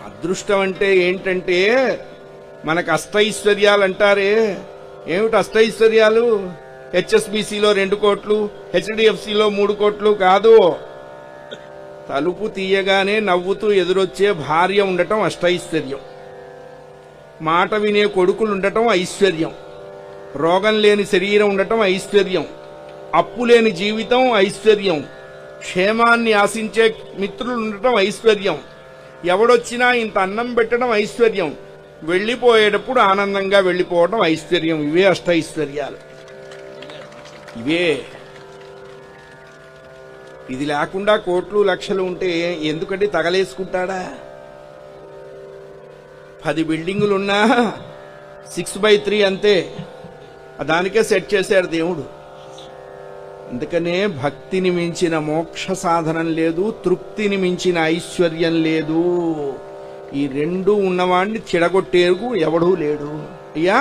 అదృష్టం అంటే ఏంటంటే మనకు అష్టైశ్వర్యాలు అంటారే, ఏమిటి అష్టైశ్వర్యాలు? హెచ్ఎస్బిసిలో 2 కోట్లు, హెచ్డిఎఫ్సిలో 3 కోట్లు కాదు. తలుపు తీయగానే నవ్వుతూ ఎదురొచ్చే భార్య ఉండటం అష్టైశ్వర్యం, మాట వినే కొడుకులు ఉండటం ఐశ్వర్యం, రోగం లేని శరీరం ఉండటం ఐశ్వర్యం, అప్పు లేని జీవితం ఐశ్వర్యం, క్షేమాన్ని ఆశించే మిత్రులు ఉండటం ఐశ్వర్యం, ఎవడొచ్చినా ఇంత అన్నం పెట్టడం ఐశ్వర్యం, వెళ్లిపోయేటప్పుడు ఆనందంగా వెళ్లిపోవడం ఐశ్వర్యం. ఇవే అష్టైశ్వర్యాలు. ఇవే. ఇది లేకుండా కోట్లు లక్షలు ఉంటే ఎందుకంటే తగలేసుకుంటాడా? 10 బిల్డింగులున్నా 6/3 అంతే, దానికే సెట్ చేశాడు దేవుడు. అందుకనే భక్తిని మించిన మోక్ష సాధనం లేదు, తృప్తిని మించిన ఐశ్వర్యం లేదు. ఈ 2 ఉన్నవాణ్ణి చెడగొట్టేరుకు ఎవడూ లేడు. అయ్యా